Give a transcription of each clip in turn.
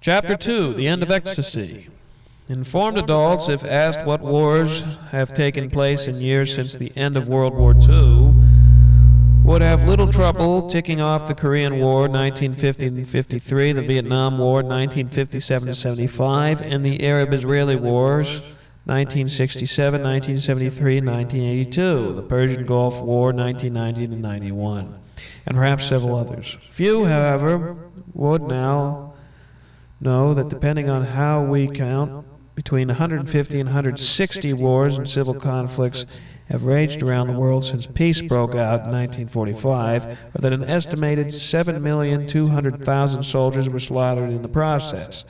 Chapter 2, The End of Ecstasy. Informed adults, if asked what wars have taken place in years since the end of World War II, would have little trouble ticking off the Korean War 1950-53, the Vietnam War 1957-75, and the Arab-Israeli Wars 1967, 1973, 1982, the Persian Gulf War 1990-91, and perhaps several others. Few, however, would now know that depending on how we count, between 150 and 160 wars and civil conflicts have raged around the world since peace broke out in 1945, or that an estimated 7,200,000 soldiers were slaughtered in the process.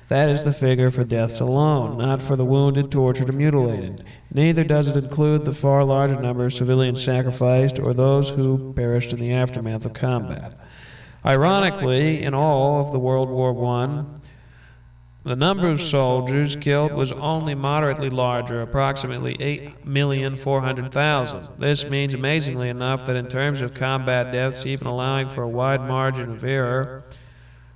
That is the figure for deaths alone, not for the wounded, tortured, or mutilated. Neither does it include the far larger number of civilians sacrificed or those who perished in the aftermath of combat. Ironically, in all of the World War I, the number of soldiers killed was only moderately larger, approximately 8,400,000. This means, amazingly enough, that in terms of combat deaths, even allowing for a wide margin of error,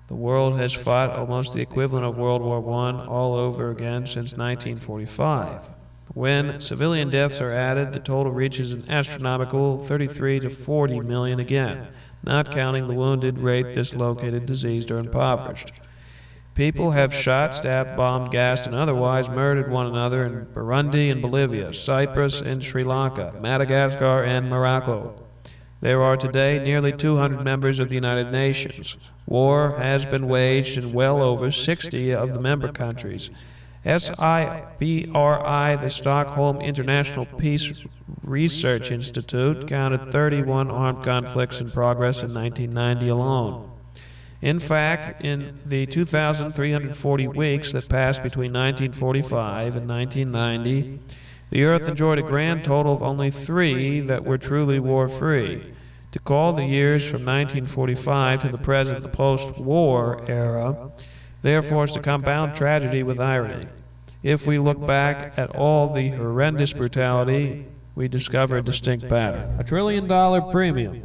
the world has fought almost the equivalent of World War I all over again since 1945. When civilian deaths are added, the total reaches an astronomical 33 to 40 million again, not counting the wounded, raped, dislocated, diseased, or impoverished. People have shot, stabbed, bombed, gassed, and otherwise murdered one another in Burundi and Bolivia, Cyprus and Sri Lanka, Madagascar and Morocco. There are today nearly 200 members of the United Nations. War has been waged in well over 60 of the member countries. SIPRI, the Stockholm International Peace Research Institute, counted 31 armed conflicts in progress in 1990 alone. In fact, in the 2,340 weeks that passed between 1945 and 1990, the Earth enjoyed a grand total of only 3 that were truly war-free. To call the years from 1945 to the present the post-war era, therefore, is to compound tragedy with irony. If we look back at all the horrendous brutality, we discover a distinct pattern. $1 trillion premium.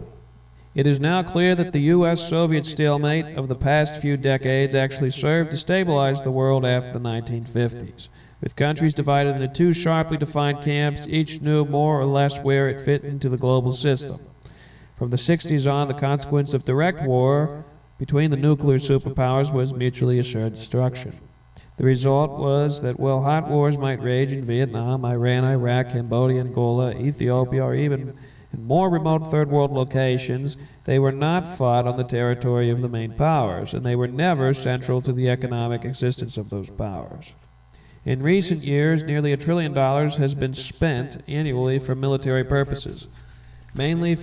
It is now clear that the U.S.-Soviet stalemate of the past few decades actually served to stabilize the world after the 1950s. With countries divided into 2 sharply defined camps, each knew more or less where it fit into the global system. From the 60s on, the consequence of direct war between the nuclear superpowers was mutually assured destruction. The result was that while hot wars might rage in Vietnam, Iran, Iraq, Cambodia, Angola, Ethiopia, or even in more remote third world locations, they were not fought on the territory of the main powers, and they were never central to the economic existence of those powers. In recent years, nearly $1 trillion has been spent annually for military purposes, mainly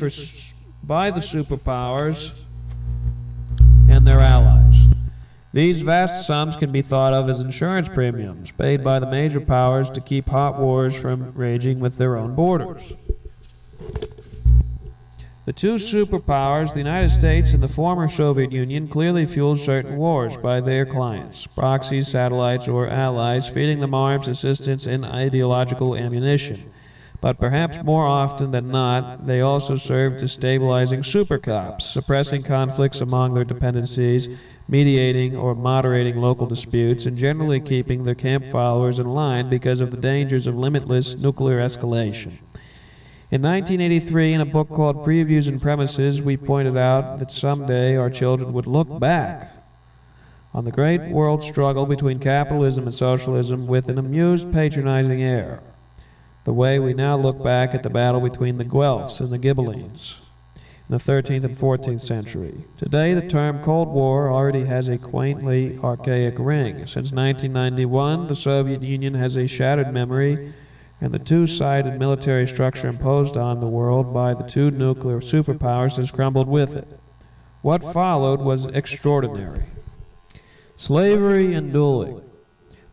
by the superpowers and their allies. These vast sums can be thought of as insurance premiums paid by the major powers to keep hot wars from raging with their own borders. The 2 superpowers, the United States and the former Soviet Union, clearly fueled certain wars by their clients, proxies, satellites, or allies, feeding them arms, assistance, and ideological ammunition. But perhaps more often than not, they also served as stabilizing supercops, suppressing conflicts among their dependencies, mediating or moderating local disputes, and generally keeping their camp followers in line because of the dangers of limitless nuclear escalation. In 1983, in a book called Previews and Premises, we pointed out that someday our children would look back on the great world struggle between capitalism and socialism with an amused, patronizing air, the way we now look back at the battle between the Guelphs and the Ghibellines in the 13th and 14th century. Today, the term Cold War already has a quaintly archaic ring. Since 1991, the Soviet Union has a shattered memory, and the 2-sided military structure imposed on the world by the 2 nuclear superpowers has crumbled with it. What followed was extraordinary. Slavery and dueling.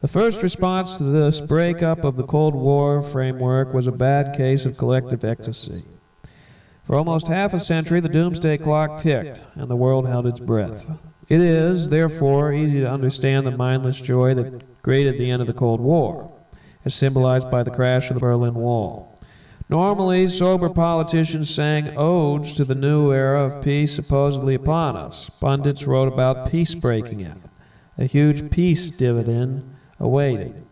The first response to this breakup of the Cold War framework was a bad case of collective ecstasy. For almost half a century, the doomsday clock ticked, and the world held its breath. It is, therefore, easy to understand the mindless joy that greeted the end of the Cold War, as symbolized by the crash of the Berlin Wall. Normally, sober politicians sang odes to the new era of peace supposedly upon us. Pundits wrote about peace breaking out. a huge peace dividend awaited.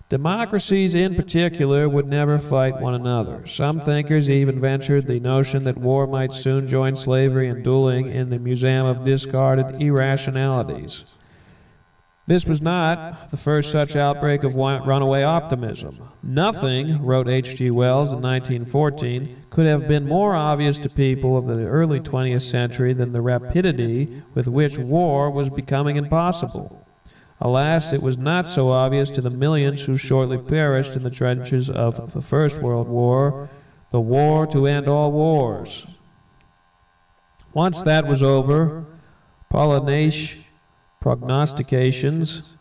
Democracies in particular would never fight one another. Some thinkers even ventured the notion that war might soon join slavery and dueling in the museum of discarded irrationalities. This was not the first such outbreak of runaway optimism. Nothing, wrote H.G. Wells in 1914, could have been more obvious to people of the early 20th century than the rapidity with which war was becoming impossible. Alas, it was not so obvious to the millions who shortly perished in the trenches of the First World War, the war to end all wars. Once that was over, Pollinache prognostications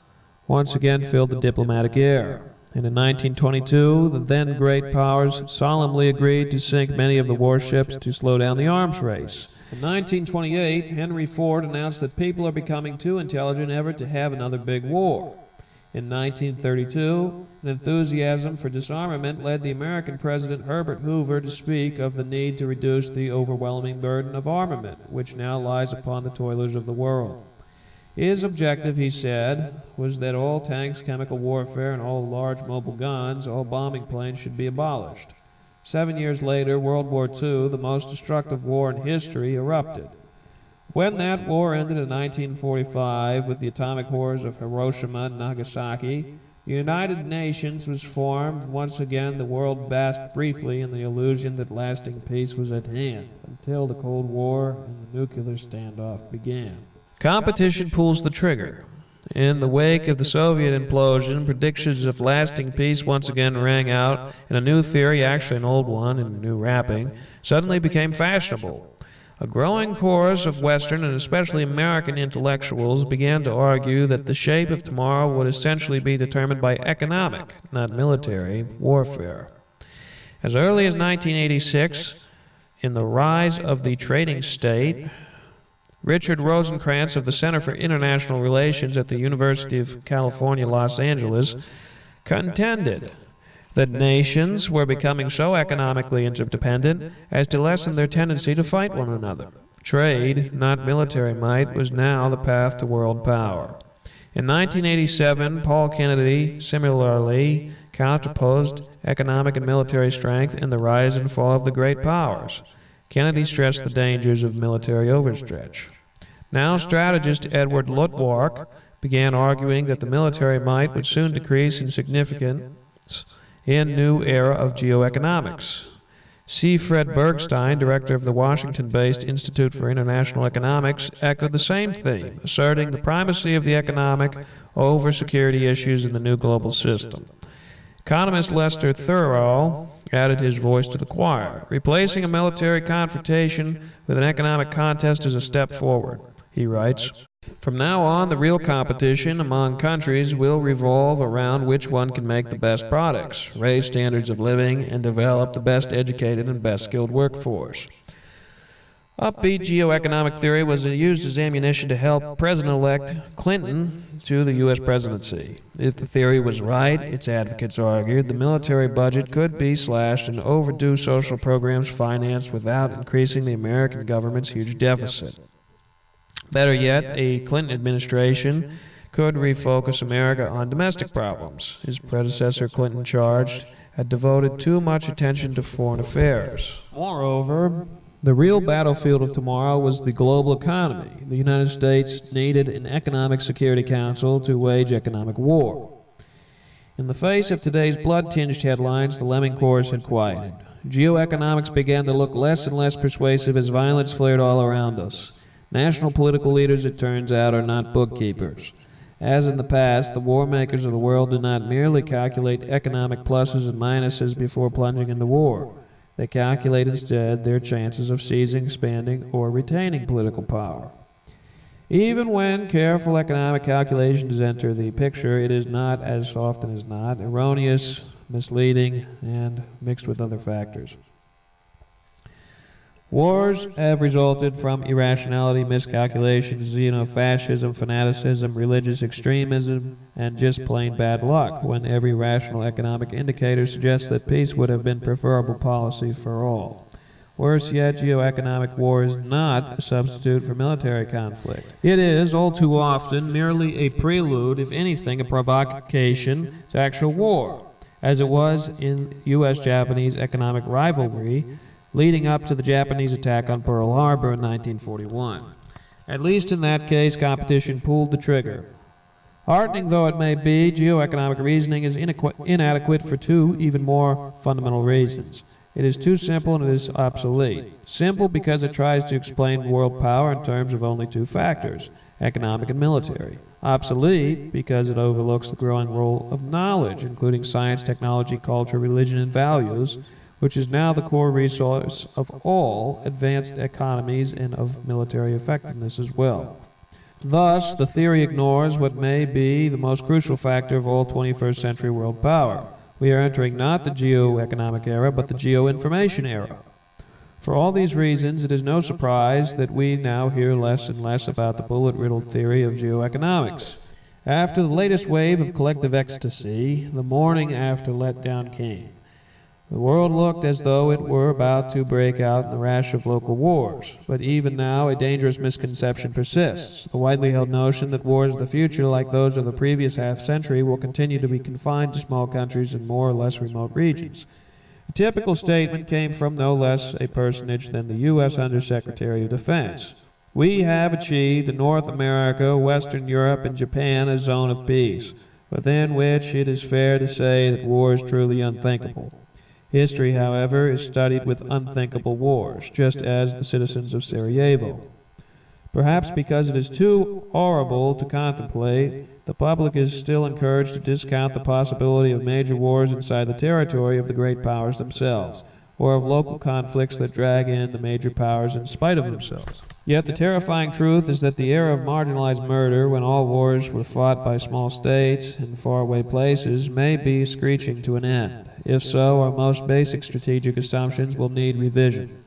once again filled the diplomatic air. And in 1922, the then great powers solemnly agreed to sink many of the warships to slow down the arms race. In 1928, Henry Ford announced that people are becoming too intelligent ever to have another big war. In 1932, an enthusiasm for disarmament led the American President Herbert Hoover to speak of the need to reduce the overwhelming burden of armament, which now lies upon the toilers of the world. His objective, he said, was that all tanks, chemical warfare, and all large mobile guns, all bombing planes should be abolished. 7 years later, World War II, the most destructive war in history, erupted. When that war ended in 1945 with the atomic horrors of Hiroshima and Nagasaki, the United Nations was formed. Once again, the world basked briefly in the illusion that lasting peace was at hand, until the Cold War and the nuclear standoff began. Competition pulls the trigger. In the wake of the Soviet implosion, predictions of lasting peace once again rang out, and a new theory, actually an old one in a new wrapping, suddenly became fashionable. A growing chorus of Western and especially American intellectuals began to argue that the shape of tomorrow would essentially be determined by economic, not military, warfare. As early as 1986, in The Rise of the Trading State, Richard Rosenkranz of the Center for International Relations at the University of California, Los Angeles, contended that nations were becoming so economically interdependent as to lessen their tendency to fight one another. Trade, not military might, was now the path to world power. In 1987, Paul Kennedy similarly counterposed economic and military strength in the rise and fall of the great powers. Kennedy stressed the dangers of military overstretch. Now strategist Edward Luttwak began arguing that the military might would soon decrease in significance in new era of geoeconomics. C. Fred Bergstein, director of the Washington-based Institute for International Economics, echoed the same theme, asserting the primacy of the economic over security issues in the new global system. Economist Lester Thurall added his voice to the choir. Replacing a military confrontation with an economic contest is a step forward, he writes. From now on, the real competition among countries will revolve around which one can make the best products, raise standards of living, and develop the best educated and best skilled workforce. Upbeat geoeconomic theory was used as ammunition to help President-elect Clinton to the U.S. presidency. If the theory was right, its advocates argued, the military budget could be slashed and overdue social programs financed without increasing the American government's huge deficit. Better yet, a Clinton administration could refocus America on domestic problems. His predecessor, Clinton charged, had devoted too much attention to foreign affairs. Moreover, the real battlefield of tomorrow was the global economy. The United States needed an economic security council to wage economic war. In the face of today's blood-tinged headlines, the lemming chorus had quieted. Geoeconomics began to look less and less persuasive as violence flared all around us. National political leaders, it turns out, are not bookkeepers. As in the past, the war makers of the world do not merely calculate economic pluses and minuses before plunging into war. They calculate instead their chances of seizing, expanding, or retaining political power. Even when careful economic calculations enter the picture, it is not, as often as not, erroneous, misleading, and mixed with other factors. Wars have resulted from irrationality, miscalculations, xenofascism, fanaticism, religious extremism, and just plain bad luck, when every rational economic indicator suggests that peace would have been preferable policy for all. Worse yet, geoeconomic war is not a substitute for military conflict. It is, all too often, merely a prelude, if anything, a provocation to actual war, as it was in U.S.-Japanese economic rivalry leading up to the Japanese attack on Pearl Harbor in 1941. At least in that case, competition pulled the trigger. Heartening though it may be, geoeconomic reasoning is inadequate for two even more fundamental reasons. It is too simple and it is obsolete. Simple because it tries to explain world power in terms of only two factors, economic and military. Obsolete because it overlooks the growing role of knowledge, including science, technology, culture, religion, and values, which is now the core resource of all advanced economies and of military effectiveness as well. Thus, the theory ignores what may be the most crucial factor of all 21st century world power. We are entering not the geoeconomic era, but the geoinformation era. For all these reasons, it is no surprise that we now hear less and less about the bullet-riddled theory of geoeconomics. After the latest wave of collective ecstasy, the morning after letdown came. The world looked as though it were about to break out in the rash of local wars. But even now, a dangerous misconception persists. The widely held notion that wars of the future, like those of the previous half-century, will continue to be confined to small countries in more or less remote regions. A typical statement came from no less a personage than the U.S. Undersecretary of Defense. We have achieved in North America, Western Europe, and Japan a zone of peace, within which it is fair to say that war is truly unthinkable. History, however, is studied with unthinkable wars, just as the citizens of Sarajevo. Perhaps because it is too horrible to contemplate, the public is still encouraged to discount the possibility of major wars inside the territory of the great powers themselves, or of local conflicts that drag in the major powers in spite of themselves. Yet the terrifying truth is that the era of marginalized murder, when all wars were fought by small states in faraway places, may be screeching to an end. If so, our most basic strategic assumptions will need revision.